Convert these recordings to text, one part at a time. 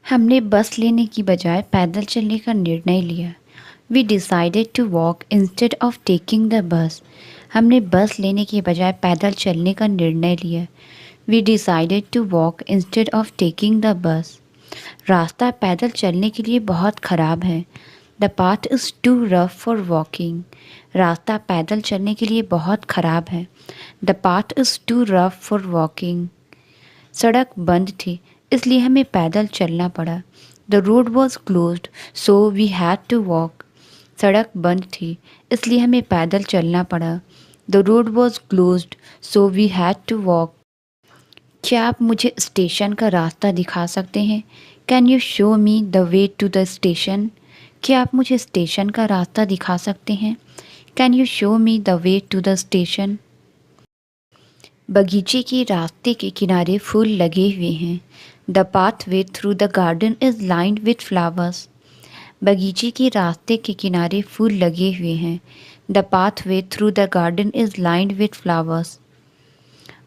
हमने बस लेने की बजाय पैदल चलने का निर्णय लिया। We decided to walk instead of taking the bus. हमने बस लेने के बजाय पैदल चलने का निर्णय लिया। We decided to walk instead of taking the bus. रास्ता पैदल चलने के लिए बहुत ख़राब है। The path is too rough for walking. रास्ता पैदल चलने के लिए बहुत ख़राब है। The path is too rough for walking. सड़क बंद थी इसलिए हमें पैदल चलना पड़ा। The road was closed so we had to walk. सड़क बंद थी इसलिए हमें पैदल चलना पड़ा। The road was closed so we had to walk. क्या आप मुझे स्टेशन का रास्ता दिखा सकते हैं? Can you show me the way to the station? क्या आप मुझे स्टेशन का रास्ता दिखा सकते हैं? Can you show me the way to the station? बगीचे के रास्ते के किनारे फूल लगे हुए हैं। The pathway through the garden is lined with flowers. बगीचे के रास्ते के किनारे फूल लगे हुए हैं। The pathway through the garden is lined with flowers.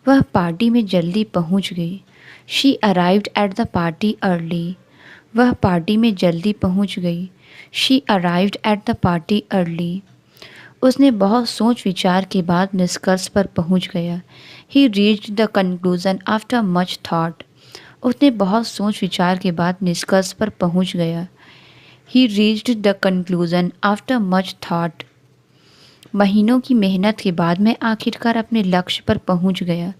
वह पार्टी में जल्दी पहुंच गई। She arrived at the party early. वह पार्टी में जल्दी पहुंच गई। She arrived at the party early. उसने बहुत सोच विचार के बाद निष्कर्ष पर पहुंच गया। ही reached the conclusion after much thought. उसने बहुत सोच विचार के बाद निष्कर्ष पर पहुंच गया। ही reached the conclusion after much thought. महीनों की मेहनत के बाद मैं आखिरकार अपने लक्ष्य पर पहुंच गया।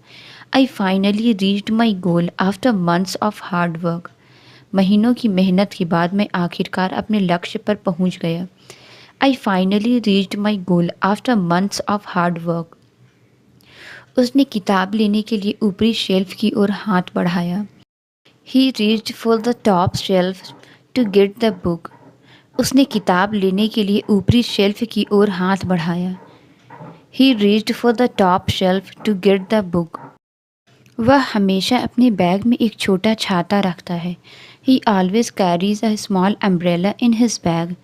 I finally reached my goal after months of hard work. महीनों की मेहनत के बाद मैं आखिरकार अपने लक्ष्य पर पहुंच गया। I finally reached my goal after months of hard work. उसने किताब लेने के लिए ऊपरी शेल्फ की ओर हाथ बढ़ाया। He reached for the top shelf to get the book. उसने किताब लेने के लिए ऊपरी शेल्फ की ओर हाथ बढ़ाया। He reached for the top shelf to get the book. वह हमेशा अपने बैग में एक छोटा छाता रखता है। He always carries a small umbrella in his bag.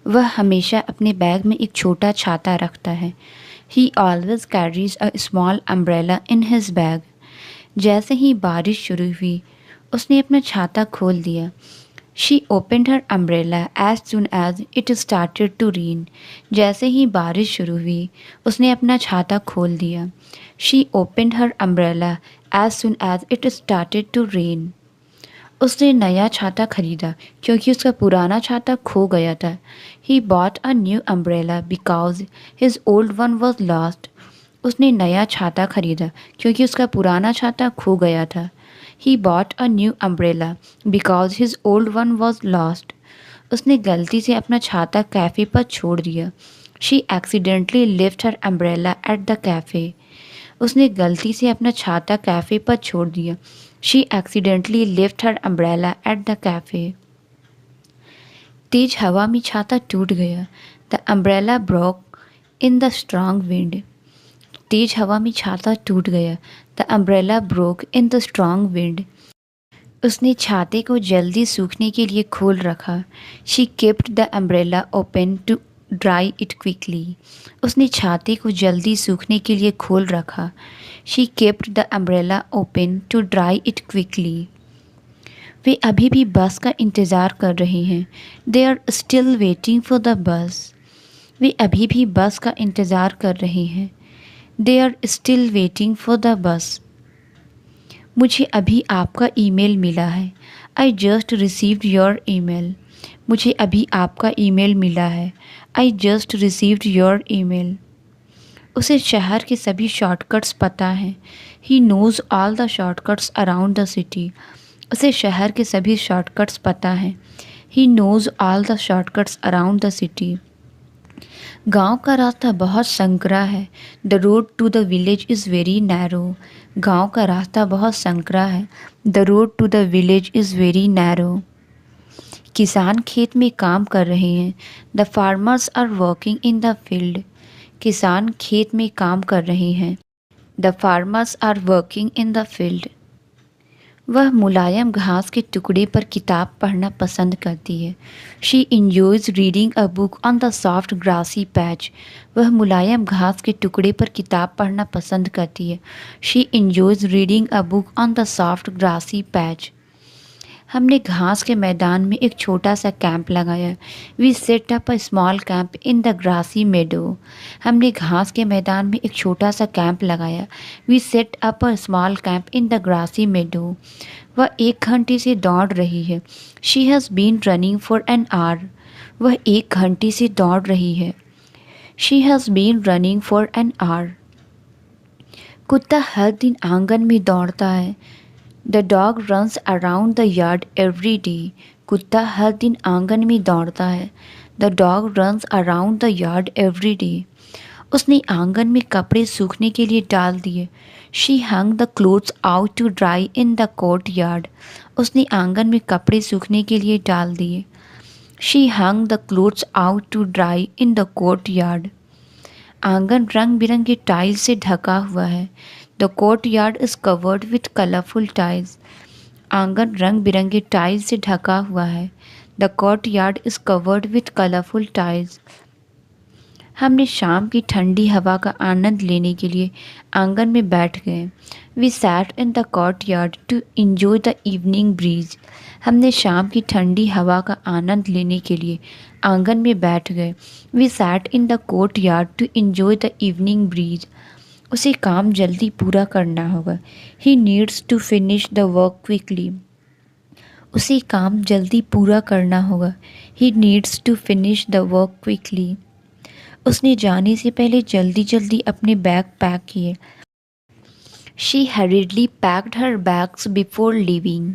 वह हमेशा अपने बैग में एक छोटा छाता रखता है। He always carries a small umbrella in his bag. जैसे ही बारिश शुरू हुई उसने अपना छाता खोल दिया। She opened her umbrella as soon as it started to rain. जैसे ही बारिश शुरू हुई उसने अपना छाता खोल दिया। She opened her umbrella as soon as it started to rain. उसने नया छाता खरीदा क्योंकि उसका पुराना छाता खो गया था। He bought a new umbrella because his old one was lost. उसने नया छाता खरीदा क्योंकि उसका पुराना छाता खो गया था। He bought a new umbrella because his old one was lost. उसने गलती से अपना छाता कैफ़े पर छोड़ दिया। She accidentally left her umbrella at the cafe. उसने गलती से अपना छाता कैफ़े पर छोड़ दिया। She accidentally left her umbrella at the cafe. तेज हवा में छाता टूट गया। The umbrella broke in the strong wind. तेज हवा में छाता टूट गया। The umbrella broke in the strong wind. उसने छाते को जल्दी सूखने के लिए खोल रखा। She kept the umbrella open to dry it quickly. उसने छाते को जल्दी सूखने के लिए खोल रखा। She kept the umbrella open to dry it quickly. वे अभी भी बस का इंतज़ार कर रहे हैं। They are still waiting for the bus. वे अभी भी बस का इंतज़ार कर रहे हैं। They are still waiting for the bus. मुझे अभी आपका ईमेल मिला है। I just received your email. मुझे अभी आपका ईमेल मिला है। I just received your email. उसे शहर के सभी शॉर्टकट्स पता हैं। He knows all the shortcuts around the city. उसे शहर के सभी शॉर्टकट्स पता हैं। He knows all the shortcuts around the city. गांव का रास्ता बहुत संकरा है। The road to the village is very narrow. गांव का रास्ता बहुत संकरा है। The road to the village is very narrow. किसान खेत में काम कर रहे हैं। The farmers are working in the field. किसान खेत में काम कर रहे हैं। The farmers are working in the field. वह मुलायम घास के टुकड़े पर किताब पढ़ना पसंद करती है। She enjoys reading a book on the soft grassy patch. वह मुलायम घास के टुकड़े पर किताब पढ़ना पसंद करती है। She enjoys reading a book on the soft grassy patch. हमने घास के मैदान में एक छोटा सा कैंप लगाया। We set up a small camp in the grassy meadow. हमने घास के मैदान में एक छोटा सा कैंप लगाया। We set up a small camp in the grassy meadow. वह 1 घंटे से दौड़ रही है। She has been running for an hour. वह 1 घंटे से दौड़ रही है। She has been running for an hour. कुत्ता हर दिन आंगन में दौड़ता है। The dog runs around the yard every day. कुत्ता हर दिन आंगन में दौड़ता है। The dog runs around the yard every day. उसने आंगन में कपड़े सूखने के लिए डाल दिए। She hung the clothes out to dry in the courtyard. उसने आंगन में कपड़े सूखने के लिए डाल दिए। She hung the clothes out to dry in the courtyard. आंगन रंग बिरंगे टाइल्स से ढका हुआ है। The courtyard is covered with colourful tiles. आंगन रंग बिरंगे टाइल्स से ढका हुआ है। The courtyard is covered with colourful tiles. हमने शाम की ठंडी हवा का आनंद लेने के लिए आंगन में बैठ गए। We sat in the courtyard to enjoy the evening breeze. हमने शाम की ठंडी हवा का आनंद लेने के लिए आंगन में बैठ गए। We sat in the courtyard to enjoy the evening breeze. उसे काम जल्दी पूरा करना होगा। He needs to finish the work quickly. उसे काम जल्दी पूरा करना होगा। He needs to finish the work quickly. उसने जाने से पहले जल्दी जल्दी अपने बैग पैक किए। She hurriedly packed her bags before leaving.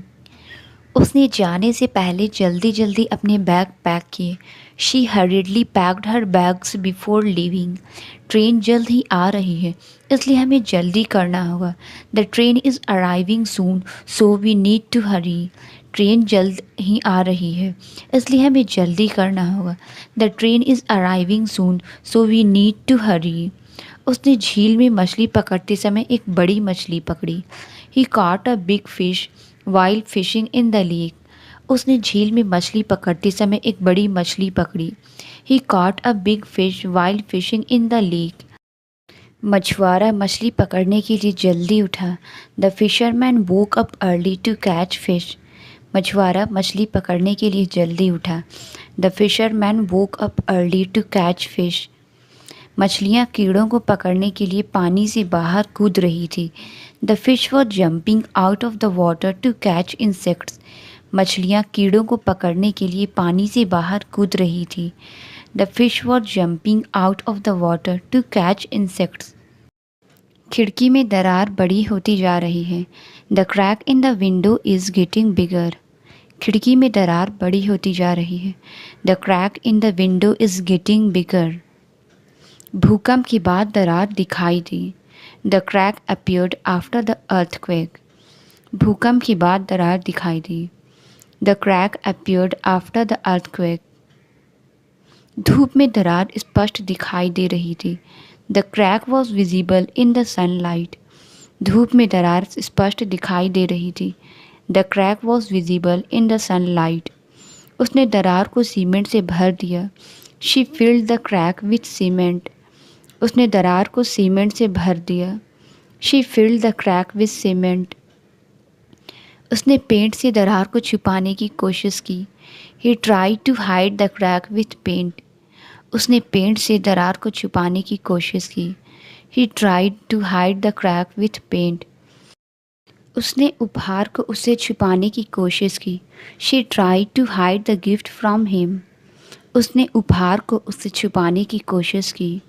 उसने जाने से पहले जल्दी जल्दी अपने बैग पैक किए। She hurriedly packed her bags before leaving. Train जल्द ही आ रही है, इसलिए हमें जल्दी करना होगा। The train is arriving soon so we need to hurry. Train जल्द ही आ रही है, इसलिए हमें जल्दी करना होगा। The train is arriving soon so we need to hurry. उसने झील में मछली पकड़ते समय एक बड़ी मछली पकड़ी। He caught a big fish while fishing in the lake. उसने झील में मछली पकड़ते समय एक बड़ी मछली पकड़ी। He caught a big fish while fishing in the lake. मछुआरा मछली पकड़ने के लिए जल्दी उठा। The fisherman woke up early to catch fish. मछुआरा मछली पकड़ने के लिए जल्दी उठा। The fisherman woke up early to catch fish. मछलियाँ कीड़ों को पकड़ने के लिए पानी से बाहर कूद रही थी। The fish was jumping out of the water to catch insects. मछलियाँ कीड़ों को पकड़ने के लिए पानी से बाहर कूद रही थी। The fish was jumping out of the water to catch insects. खिड़की में दरार बड़ी होती जा रही है। The crack in the window is getting bigger. खिड़की में दरार बड़ी होती जा रही है। The crack in the window is getting bigger. भूकंप के बाद दरार दिखाई दी। The crack appeared after the earthquake. भूकंप के बाद दरार दिखाई दी। The crack appeared after the earthquake. धूप में दरार स्पष्ट दिखाई दे रही थी। The crack was visible in the sunlight. धूप में दरार स्पष्ट दिखाई दे रही थी। The crack was visible in the sunlight. उसने दरार को सीमेंट से भर दिया। She filled the crack with cement. उसने दरार को सीमेंट से भर दिया। She filled the crack with cement. उसने पेंट से दरार को छुपाने की कोशिश की। ही try to hide the crack with paint. उसने पेंट से दरार को छुपाने की कोशिश की। He tried to hide the crack with paint. उसने उपहार को उससे छुपाने की कोशिश की। She tried to hide the gift from him. उसने उपहार को उससे छुपाने की कोशिश की।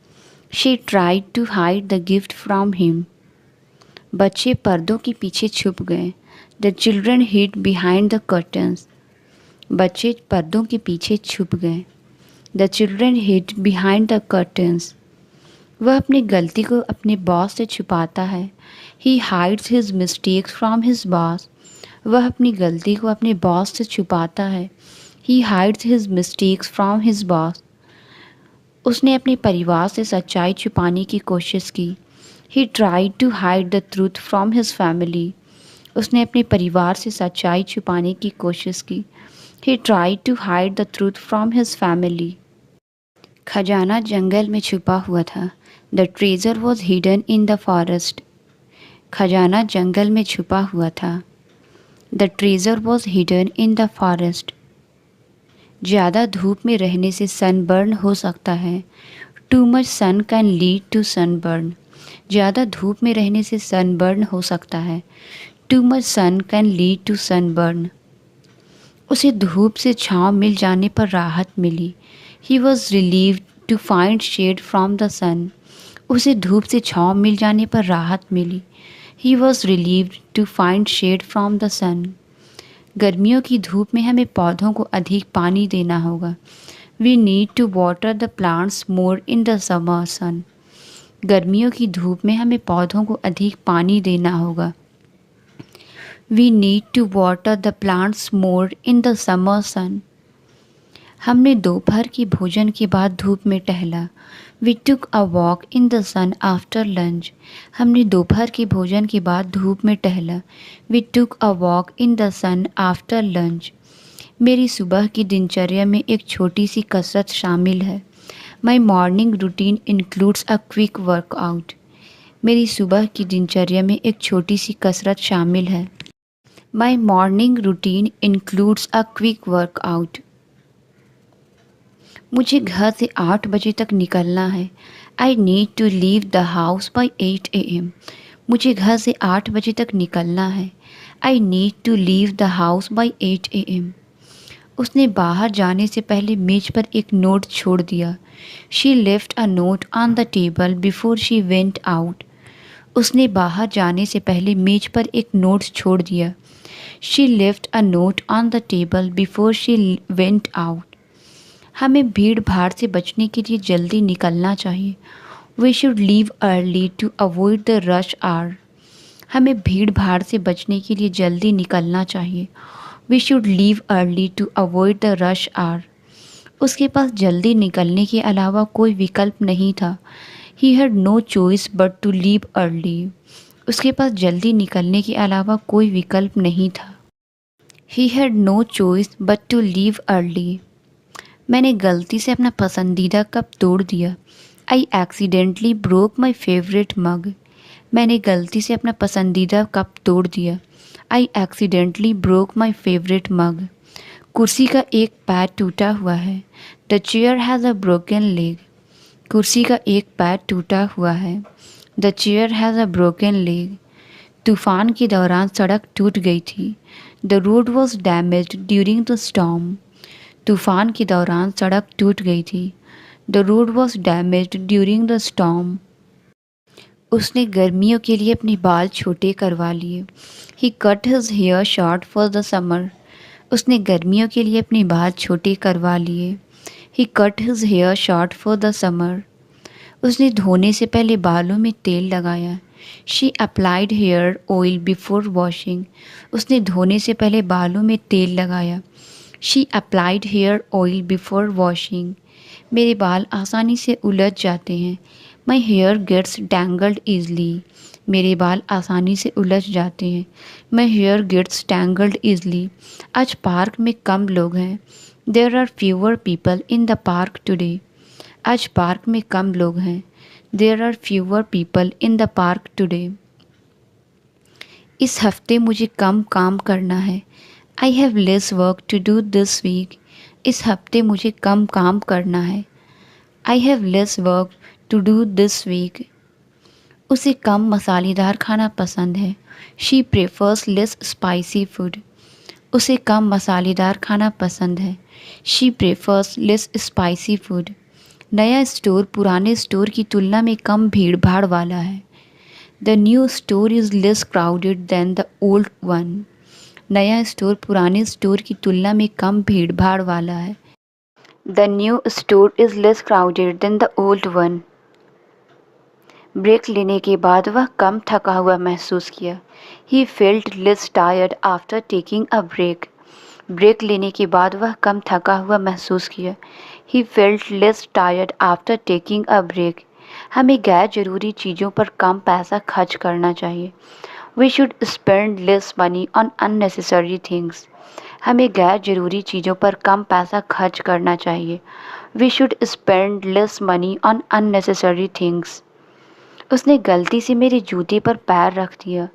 She tried to hide the gift from him. बच्चे पर्दों के पीछे छुप गए। The children hid behind the curtains. बच्चे पर्दों के पीछे छुप गए। The children hid behind the curtains. वह अपनी गलती को अपने बॉस से छुपाता है। He hides his mistakes from his boss. वह अपनी गलती को अपने बॉस से छुपाता है। He hides his mistakes from his boss. उसने अपने परिवार से सच्चाई छुपाने की कोशिश की। He tried to hide the truth from his family. उसने अपने परिवार से सच्चाई छुपाने की कोशिश की। He tried to hide the truth from his family. खजाना जंगल में छुपा हुआ था। The treasure was hidden in the forest. खजाना जंगल में छुपा हुआ था। The treasure was hidden in the forest. ज़्यादा धूप में रहने से सनबर्न हो सकता है। Too much sun can lead to sunburn. ज़्यादा धूप में रहने से सनबर्न हो सकता है। Too much sun can lead to sunburn. उसे धूप से छाँव मिल जाने पर राहत मिली। He was relieved to find shade from the sun. उसे धूप से छाँव मिल जाने पर राहत मिली। He was relieved to find shade from the sun. गर्मियों की धूप में हमें पौधों को अधिक पानी देना होगा। We need to water the plants more in the summer sun. गर्मियों की धूप में हमें पौधों को अधिक पानी देना होगा। We need to water the plants more in the summer sun. हमने दोपहर की भोजन के बाद धूप में टहला। We took a walk in the sun after lunch. हमने दोपहर के भोजन के बाद धूप में टहला। We took a walk in the sun after lunch. मेरी सुबह की दिनचर्या में एक छोटी सी कसरत शामिल है। My morning routine includes a quick workout. मेरी सुबह की दिनचर्या में एक छोटी सी कसरत शामिल है। My morning routine includes a quick workout. मुझे घर से 8 बजे तक निकलना है। I need to leave the house by 8 AM। मुझे घर से 8 बजे तक निकलना है। I need to leave the house by 8 AM। उसने बाहर जाने से पहले मेज पर एक नोट छोड़ दिया। She left a note on the table before she went out. उसने बाहर जाने से पहले मेज पर एक नोट छोड़ दिया। She left a note on the table before she went out. हमें भीड़ भाड़ से बचने के लिए जल्दी निकलना चाहिए। We should leave early to avoid the rush hour. हमें भीड़ भाड़ से बचने के लिए जल्दी निकलना चाहिए। We should leave early to avoid the rush hour. उसके पास जल्दी निकलने के अलावा कोई विकल्प नहीं था। He had no choice but to leave early. उसके पास जल्दी निकलने के अलावा कोई विकल्प नहीं था। He had no choice but to leave early. मैंने गलती से अपना पसंदीदा कप तोड़ दिया। I accidentally broke my favourite mug. मैंने गलती से अपना पसंदीदा कप तोड़ दिया। I accidentally broke my favourite mug. कुर्सी का एक पैर टूटा हुआ है। The chair has a broken leg. कुर्सी का एक पैर टूटा हुआ है। The chair has a broken leg. तूफान के दौरान सड़क टूट गई थी। The road was damaged during the storm. तूफान के दौरान सड़क टूट गई थी। The road was damaged during the storm. उसने गर्मियों के लिए अपने बाल छोटे करवा लिए। He cut his hair short for the summer. उसने गर्मियों के लिए अपने बाल छोटे करवा लिए। He cut his hair short for the summer. उसने धोने से पहले बालों में तेल लगाया। She applied hair oil before washing. उसने धोने से पहले बालों में तेल लगाया। She applied hair oil before washing. मेरे बाल आसानी से उलझ जाते हैं। My hair gets tangled easily. मेरे बाल आसानी से उलझ जाते हैं। My hair gets tangled easily. आज पार्क में कम लोग हैं। There are fewer people in the park today. आज पार्क में कम लोग हैं। There are fewer people in the park today. इस हफ्ते मुझे कम काम करना है। I have less work to do this week. इस हफ्ते मुझे कम काम करना है। I have less work to do this week. उसे कम मसालेदार खाना पसंद है। She prefers less spicy food. उसे कम मसालेदार खाना पसंद है। She prefers less spicy food. नया स्टोर पुराने स्टोर की तुलना में कम भीड़ भाड़ वाला है। The new store is less crowded than the old one. नया स्टोर पुराने स्टोर की तुलना में कम भीड़ भाड़ वाला है। The new store is less crowded than the old one. Break लेने के बाद वह कम थका हुआ महसूस किया। He felt less tired after taking a break. Break लेने के बाद वह कम थका हुआ महसूस किया। He felt less tired after taking a break. हमें गैर ज़रूरी चीज़ों पर कम पैसा खर्च करना चाहिए। We should spend less money on unnecessary things. हमें गैर ज़रूरी चीज़ों पर कम पैसा खर्च करना चाहिए। We should spend less money on unnecessary things. उसने गलती से मेरे जूते पर पैर रख दिया।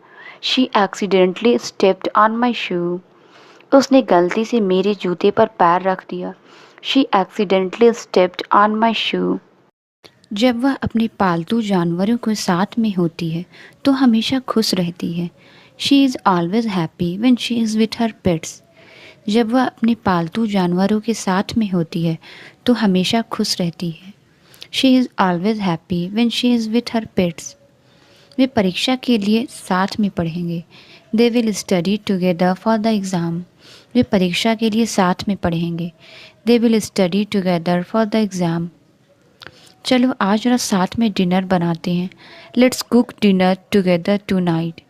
She accidentally stepped on my shoe. उसने गलती से मेरे जूते पर पैर रख दिया। She accidentally stepped on my shoe. जब वह अपने पालतू जानवरों के साथ में होती है तो हमेशा खुश रहती है। She is always happy when she is with her pets. जब वह अपने पालतू जानवरों के साथ में होती है तो हमेशा खुश रहती है। She is always happy when she is with her pets. वे परीक्षा के लिए साथ में पढ़ेंगे। They will study together for the exam. वे परीक्षा के लिए साथ में पढ़ेंगे। They will study together for the exam. चलो आज जरा साथ में डिनर बनाते हैं। Let's cook dinner together tonight.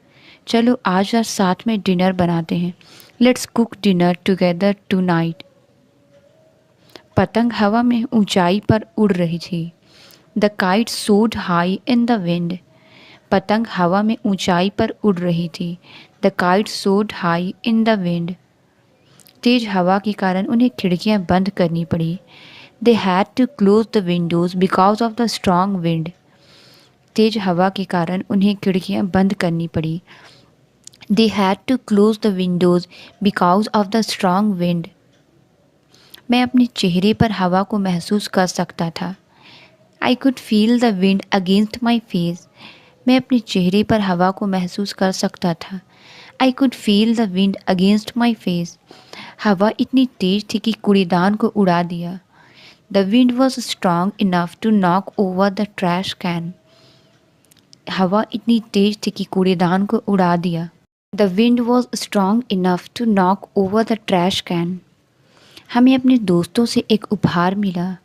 चलो आज जरा साथ में डिनर बनाते हैं। Let's cook dinner together tonight. पतंग हवा में ऊंचाई पर उड़ रही थी। The kite soared high in the wind. पतंग हवा में ऊंचाई पर उड़ रही थी। The kite soared high in the wind. तेज हवा के कारण उन्हें खिड़कियां बंद करनी पड़ी। They had to close the windows because of the strong wind. तेज हवा के कारण उन्हें खिड़कियां बंद करनी पड़ी। They had to close the windows because of the strong wind. मैं अपने चेहरे पर हवा को महसूस कर सकता था। I could feel the wind against my face. मैं अपने चेहरे पर हवा को महसूस कर सकता था। I could feel the wind against my face. हवा इतनी तेज थी कि कूड़ेदान को उड़ा दिया। The wind was strong enough to knock over the trash can. हवा इतनी तेज थी कि कूड़ेदान को उड़ा दिया। The wind was strong enough to knock over the trash can. हमें अपने दोस्तों से एक उपहार मिला।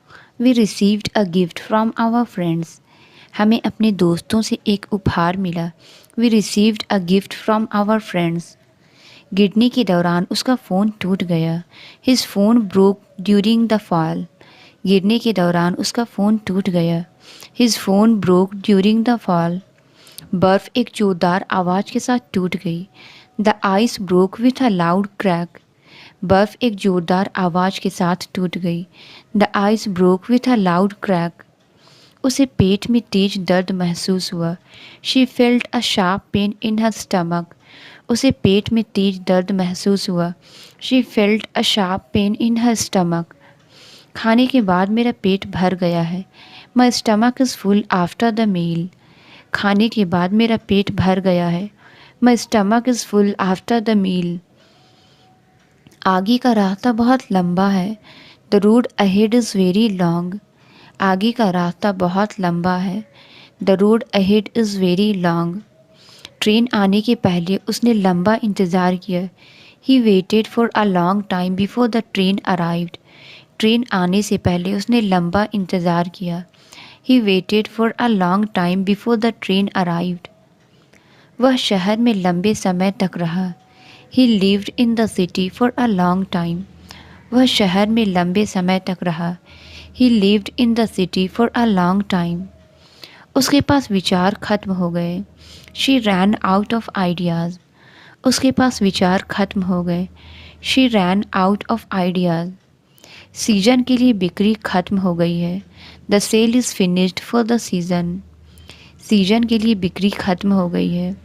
We received a gift from our friends. हमें अपने दोस्तों से एक उपहार मिला। We received a gift from our friends. गिरने के दौरान उसका फ़ोन टूट गया। His phone broke during the fall. गिरने के दौरान उसका फ़ोन टूट गया। His phone broke during the fall. बर्फ़ एक जोरदार आवाज़ के साथ टूट गई। The ice broke with a loud crack. बर्फ़ एक जोरदार आवाज़ के साथ टूट गई। The ice broke with a loud crack. उसे पेट में तेज दर्द महसूस हुआ। She felt a sharp pain in her stomach. उसे पेट में तेज दर्द महसूस हुआ। She felt a sharp pain in her stomach. खाने के बाद मेरा पेट भर गया है। My stomach is full after the meal. खाने के बाद मेरा पेट भर गया है। My stomach is full after the meal. आगे का रास्ता बहुत लंबा है। The road ahead is very long. आगे का रास्ता बहुत लंबा है। The road ahead is very long. Train आने के पहले उसने लंबा इंतज़ार किया। He waited for a long time before the train arrived. Train आने से पहले उसने लंबा इंतज़ार किया। He waited for a long time before the train arrived. वह शहर में लंबे समय तक रहा। ही lived in the city for a long time. वह शहर में लंबे समय तक रहा। ही lived in the city for a long time. उसके पास विचार खत्म हो गए। She ran out of ideas. उसके पास विचार खत्म हो गए। She ran out of ideas. Season के लिए बिक्री खत्म हो गई है। The sale is finished for the season. Season के लिए बिक्री खत्म हो गई है।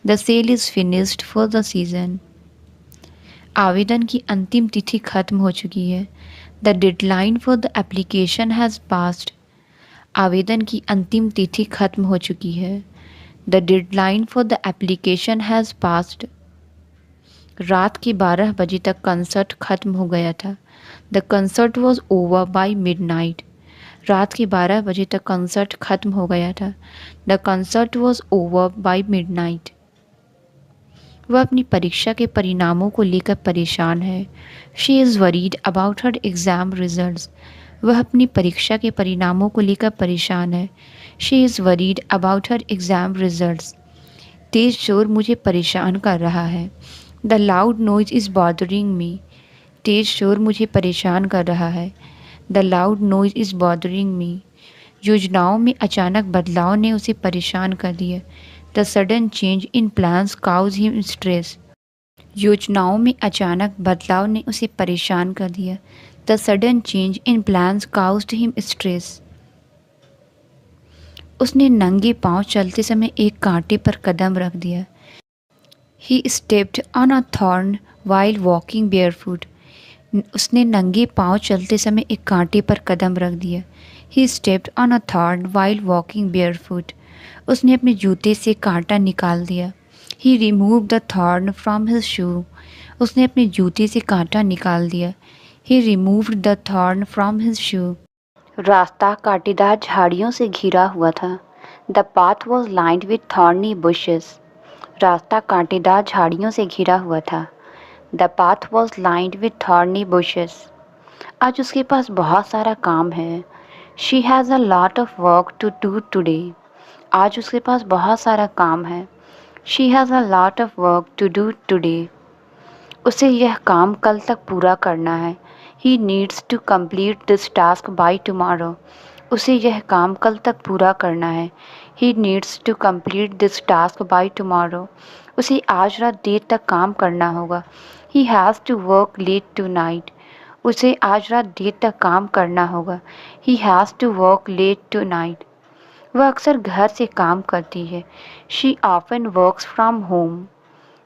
The sale is finished for the season. आवेदन की अंतिम तिथि खत्म हो चुकी है। The deadline for the application has passed. आवेदन की अंतिम तिथि खत्म हो चुकी है। The deadline for the application has passed. रात के 12 बजे तक कंसर्ट खत्म हो गया था। The concert was over by midnight. रात के 12 बजे तक कंसर्ट खत्म हो गया था। The concert was over by midnight. वह अपनी परीक्षा के परिणामों को लेकर परेशान है। She is worried about her exam results. वह अपनी परीक्षा के परिणामों को लेकर परेशान है। She is worried about her exam results. तेज़ शोर मुझे परेशान कर रहा है। The loud noise is bothering me. तेज़ शोर मुझे परेशान कर रहा है। The loud noise is bothering me. योजनाओं में अचानक बदलाव ने उसे परेशान कर दिया। The sudden change in plans cause him stress. योजनाओं में अचानक बदलाव ने उसे परेशान कर दिया। The sudden change in plans caused him stress. उसने नंगे पांव चलते समय एक कांटे पर कदम रख दिया। He stepped on a thorn while walking barefoot. उसने नंगे पाँव चलते समय एक कांटे पर कदम रख दिया. He stepped on a thorn while walking barefoot. उसने अपने जूते से कांटा निकाल दिया. He removed the thorn from his shoe. उसने अपने जूते से कांटा निकाल दिया. He removed the thorn from his shoe. रास्ता कांटेदार झाड़ियों से घिरा हुआ था. The path was lined with thorny bushes. रास्ता कांटेदार झाड़ियों से घिरा हुआ था. The path was lined with thorny bushes. आज उसके पास बहुत सारा काम है. She has a lot of work to do today. आज उसके पास बहुत सारा काम है. She has a lot of work to do today. उसे यह काम कल तक पूरा करना है. He needs to complete this task by tomorrow. उसे यह काम कल तक पूरा करना है. He needs to complete this task by tomorrow. उसे आज रात देर तक काम करना होगा. He has to work late tonight. उसे आज रात देर तक काम करना होगा. He has to work late tonight. वह अक्सर घर से काम करती है. She often works from home.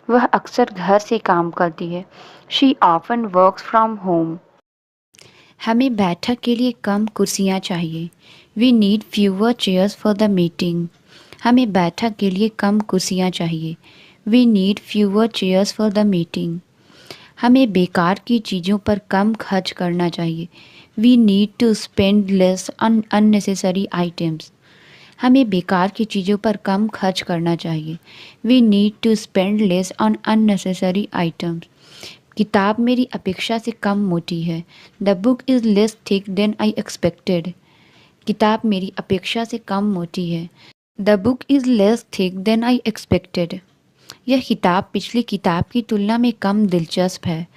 वह अक्सर घर से काम करती है. She often works from home. हमें बैठक के लिए कम कुर्सियाँ चाहिए. We need fewer chairs for the meeting. हमें बैठक के लिए कम कुर्सियाँ चाहिए. We need fewer chairs for the meeting. हमें बेकार की चीज़ों पर कम खर्च करना चाहिए. We need to spend less on unnecessary items. हमें बेकार की चीज़ों पर कम खर्च करना चाहिए. We need to spend less on unnecessary items. किताब मेरी अपेक्षा से कम मोटी है. The book is less thick than I expected. किताब मेरी अपेक्षा से कम मोटी है. The book is less thick than I expected. यह किताब पिछली किताब की तुलना में कम दिलचस्प है.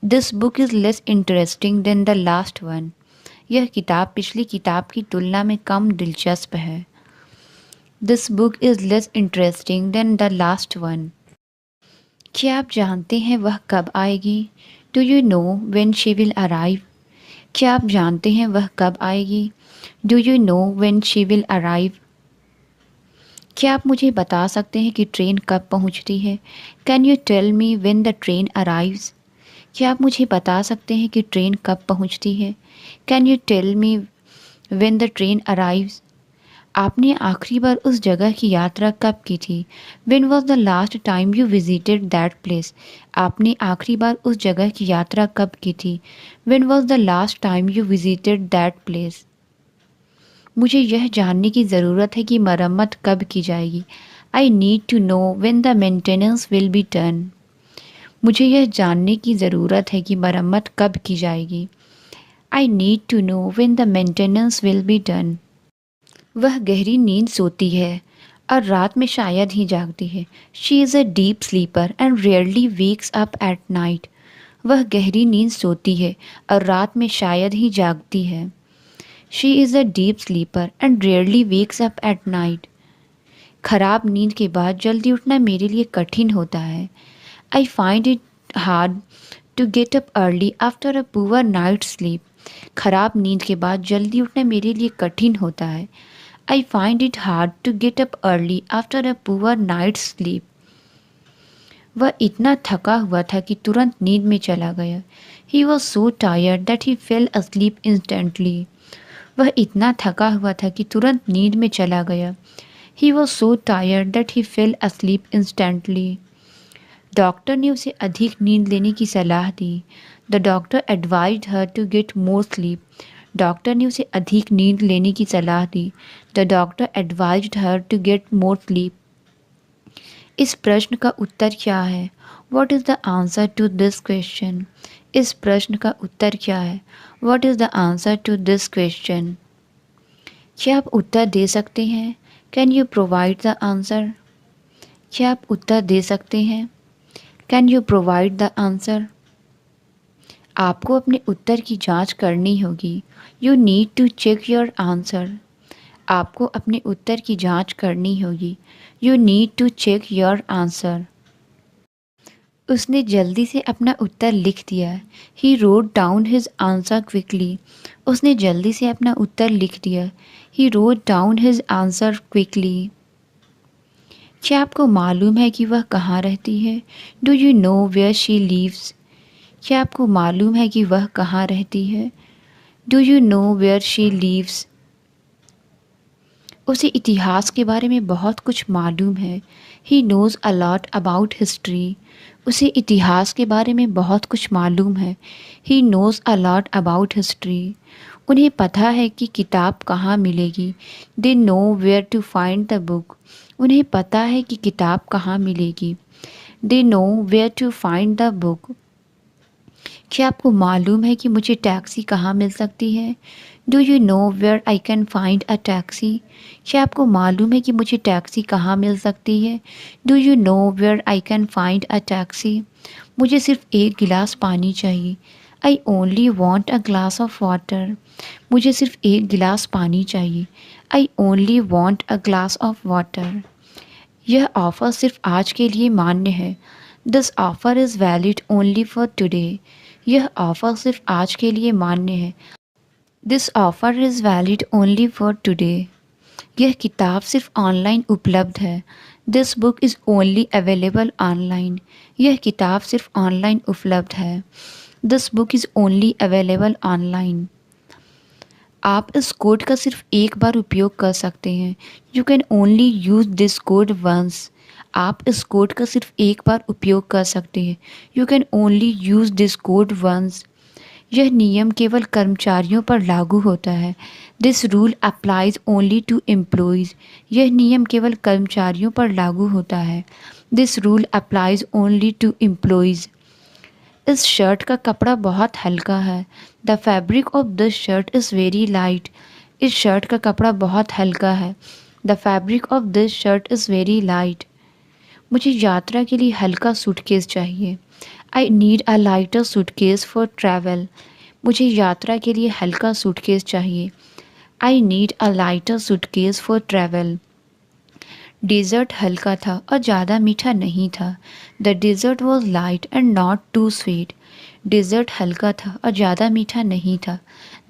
This book is less interesting than the last one. यह किताब पिछली किताब की तुलना में कम दिलचस्प है. This book is less interesting than the last one. क्या आप जानते हैं वह कब आएगी? Do you know when she will arrive? क्या आप जानते हैं वह कब आएगी? Do you know when she will arrive? क्या आप मुझे बता सकते हैं कि ट्रेन कब पहुंचती है? Can you tell me when the train arrives? क्या आप मुझे बता सकते हैं कि ट्रेन कब पहुंचती है? Can you tell me when the train arrives? आपने आखिरी बार उस जगह की यात्रा कब की थी? When was the last time you visited that place? आपने आखिरी बार उस जगह की यात्रा कब की थी? When was the last time you visited that place? मुझे यह जानने की ज़रूरत है कि मरम्मत कब की जाएगी. I need to know when the maintenance will be done. मुझे यह जानने की ज़रूरत है कि मरम्मत कब की जाएगी. I need to know when the maintenance will be done. वह गहरी नींद सोती है और रात में शायद ही जागती है. She is a deep sleeper and rarely wakes up at night. वह गहरी नींद सोती है और रात में शायद ही जागती है. She is a deep sleeper and rarely wakes up at night. खराब नींद के बाद जल्दी उठना मेरे लिए कठिन होता है. I find it hard to get up early after a poor night sleep. खराब नींद के बाद जल्दी उठना मेरे लिए कठिन होता है. I find it hard to get up early after a poor night's sleep. वह इतना थका हुआ था कि तुरंत नींद में चला गया. He was so tired that he fell asleep instantly. वह इतना थका हुआ था कि तुरंत नींद में चला गया. He was so tired that he fell asleep instantly. Doctor ने उसे अधिक नींद लेने की सलाह दी. The doctor advised her to get more sleep. Doctor ने उसे अधिक नींद लेने की सलाह दी. The doctor advised her to get more sleep. इस प्रश्न का उत्तर क्या है? What is the answer to this question? इस प्रश्न का उत्तर क्या है? What is the answer to this question? क्या आप उत्तर दे सकते हैं? Can you provide the answer? क्या आप उत्तर दे सकते हैं? Can you provide the answer? आपको अपने उत्तर की जांच करनी होगी. You need to check your answer. आपको अपने उत्तर की जांच करनी होगी. You need to check your answer. उसने जल्दी से अपना उत्तर लिख दिया. He wrote down his answer quickly. उसने जल्दी से अपना उत्तर लिख दिया. He wrote down his answer quickly. क्या आपको मालूम है कि वह कहाँ रहती है? Do you know where she lives? क्या आपको मालूम है कि वह कहाँ रहती है? Do you know where she lives? उसे इतिहास के बारे में बहुत कुछ मालूम है। He knows a lot about history. उसे इतिहास के बारे में बहुत कुछ मालूम है। He knows a lot about history. उन्हें पता है कि किताब कहाँ मिलेगी। They know where to find the book. उन्हें पता है कि किताब कहाँ मिलेगी। They know where to find the book. क्या आपको मालूम है कि मुझे टैक्सी कहाँ मिल सकती है? Do you know where I can find a taxi? क्या आपको मालूम है कि मुझे टैक्सी कहाँ मिल सकती है? Do you know where I can find a taxi? मुझे सिर्फ एक गिलास पानी चाहिए। I only want a glass of water. मुझे सिर्फ एक गिलास पानी चाहिए। I only want a glass of water. यह ऑफ़र सिर्फ आज के लिए मान्य है। This offer is valid only for today. यह ऑफ़र सिर्फ आज के लिए मान्य है। This offer is valid only for today. यह किताब सिर्फ ऑनलाइन उपलब्ध है। This book is only available online. यह किताब सिर्फ ऑनलाइन उपलब्ध है। This book is only available online. आप इस कोड का सिर्फ एक बार उपयोग कर सकते हैं। You can only use this code once. आप इस कोड का सिर्फ एक बार उपयोग कर सकते हैं। You can only use this code once. यह नियम केवल कर्मचारियों पर लागू होता है। This rule applies only to employees. यह नियम केवल कर्मचारियों पर लागू होता है। This rule applies only to employees. इस शर्ट का कपड़ा बहुत हल्का है। The fabric of this shirt is very light. इस शर्ट का कपड़ा बहुत हल्का है। The fabric of this shirt is very light. मुझे यात्रा के लिए हल्का सूटकेस चाहिए। I need a lighter suitcase for travel. मुझे यात्रा के लिए हल्का सूटकेस चाहिए। I need a lighter suitcase for travel. Dessert हल्का था और ज़्यादा मीठा नहीं था। The dessert was light and not too sweet. Dessert हल्का था और ज़्यादा मीठा नहीं था।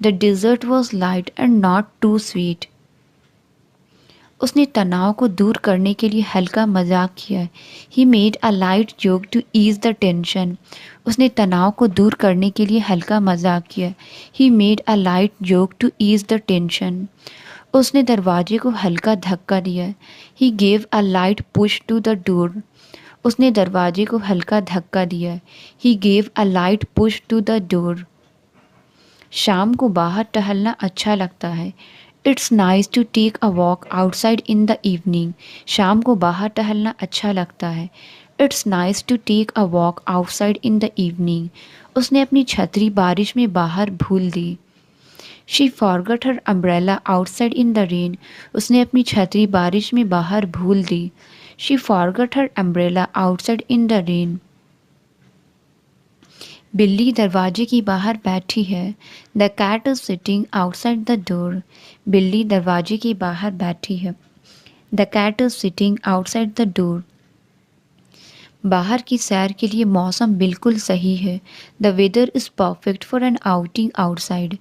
The dessert was light and not too sweet. उसने तनाव को दूर करने के लिए हल्का मजाक किया। He made a light joke to ease the tension. उसने तनाव को दूर करने के लिए हल्का मजाक किया। He made a light joke to ease the tension. उसने दरवाजे को हल्का धक्का दिया। He gave a light push to the door. उसने दरवाजे को हल्का धक्का दिया। He gave a light push to the door. शाम को बाहर टहलना अच्छा लगता है। It's nice to take a walk outside in the evening. शाम को बाहर टहलना अच्छा लगता है। It's nice to take a walk outside in the evening. उसने अपनी छतरी बारिश में बाहर भूल दी। She forgot her umbrella outside in the rain. उसने अपनी छतरी बारिश में बाहर भूल दी। She forgot her umbrella outside in the rain. बिल्ली दरवाजे के बाहर बैठी है। The cat is sitting outside the door. बिल्ली दरवाजे के बाहर बैठी है। The cat is sitting outside the door. बाहर की सैर के लिए मौसम बिल्कुल सही है। The weather is perfect for an outing outside.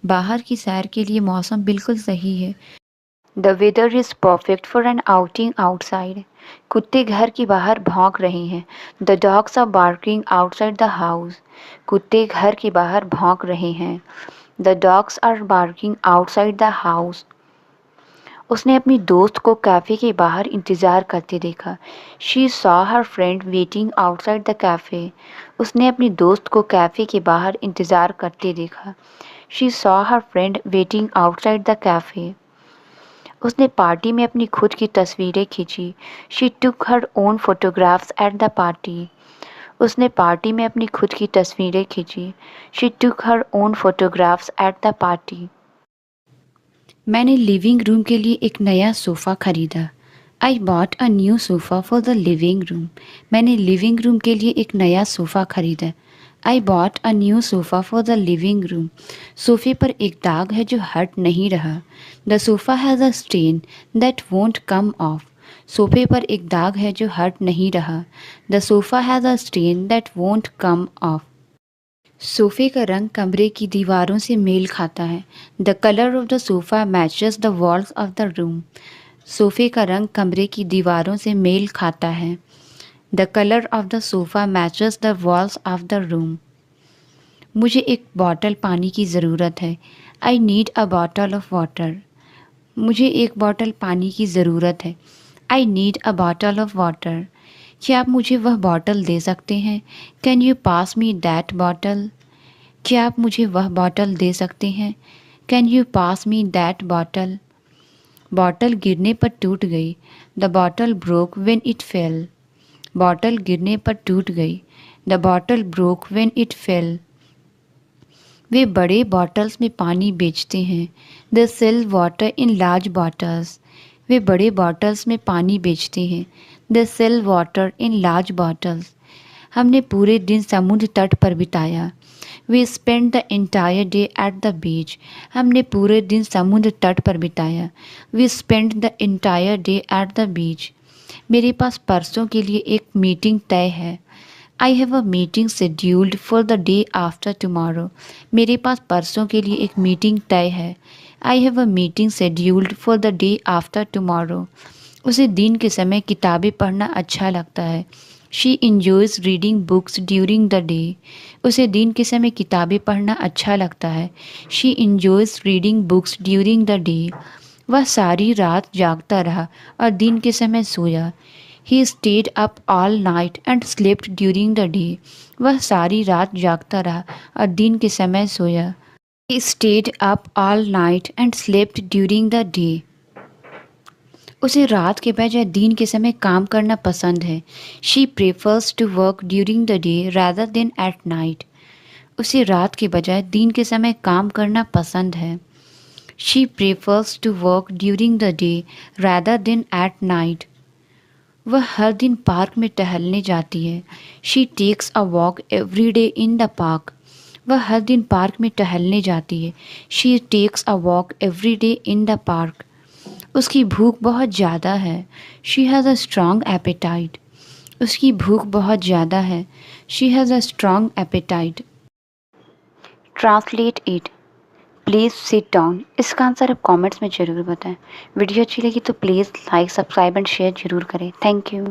बाहर की सैर के लिए मौसम बिल्कुल सही है। The weather is perfect for an outing outside. कुत्ते घर के बाहर भौंक रहे हैं। The dogs are barking outside the house. कुत्ते घर के बाहर भौंक रहे हैं। The dogs are barking outside the house. उसने अपनी दोस्त को कैफ़े के बाहर इंतज़ार करते देखा। She saw her friend waiting outside the cafe. उसने अपनी दोस्त को कैफ़े के बाहर इंतज़ार करते देखा। She saw her friend waiting outside the cafe. उसने पार्टी में अपनी खुद की तस्वीरें खींची। She took her own photographs at the party. उसने पार्टी में अपनी खुद की तस्वीरें खींची। She took her own photographs at the party. मैंने लिविंग रूम के लिए एक नया सोफ़ा खरीदा। I bought a new sofa for the living room. मैंने लिविंग रूम के लिए एक नया सोफ़ा खरीदा। I bought a new sofa for the living room. सोफ़े पर एक दाग है जो हट नहीं रहा। The sofa has a stain that won't come off. सोफ़े पर एक दाग है जो हट नहीं रहा। The sofa has a stain that won't come off. सोफ़े का रंग कमरे की दीवारों से मेल खाता है। The colour of the sofa matches the walls of the room. सोफ़े का रंग कमरे की दीवारों से मेल खाता है। The colour of the sofa matches the walls of the room. मुझे एक बॉटल पानी की ज़रूरत है। I need a bottle of water. मुझे एक बॉटल पानी की ज़रूरत है। I need a bottle of water. क्या आप मुझे वह बॉटल दे सकते हैं? Can you pass me that bottle? क्या आप मुझे वह बॉटल दे सकते हैं? Can you pass me that bottle? Bottle गिरने पर टूट गई। The bottle broke when it fell. Bottle गिरने पर टूट गई। The bottle broke when it fell. वे बड़े बॉटल्स में पानी बेचते हैं। They sell water in large bottles. वे बड़े बॉटल्स में पानी बेचते हैं। They sell water in large bottles. हमने पूरे दिन समुद्र तट पर बिताया। We spend the entire day at the beach. हमने पूरे दिन समुद्र तट पर बिताया। We spend the entire day at the बीच। मेरे पास परसों के लिए एक मीटिंग तय है। I have a meeting scheduled for the day after tomorrow. मेरे पास परसों के लिए एक मीटिंग तय है। I have a meeting scheduled for the day after tomorrow. उसे दिन के समय किताबें पढ़ना अच्छा लगता है। She enjoys reading books during the day. उसे दिन के समय किताबें पढ़ना अच्छा लगता है। She enjoys reading books during the day. वह सारी रात जागता रहा और दिन के समय सोया। He stayed up all night and slept during the day. वह सारी रात जागता रहा और दिन के समय सोया। He stayed up all night and slept during the day. उसे रात के बजाय दिन के समय काम करना पसंद है। She prefers to work during the day rather than at night. उसे रात के बजाय दिन के समय काम करना पसंद है। She prefers to work during the day rather than at night. वह हर दिन पार्क में टहलने जाती है। She takes a walk every day in the park. वह हर दिन पार्क में टहलने जाती है। She takes a walk every day in the park. उसकी भूख बहुत ज़्यादा है। She has a strong appetite. उसकी भूख बहुत ज़्यादा है। She has a strong appetite. Translate it. Please sit down. इसका आंसर आप कमेंट्स में ज़रूर बताएं। वीडियो अच्छी लगी तो please like subscribe and share ज़रूर करें। Thank you.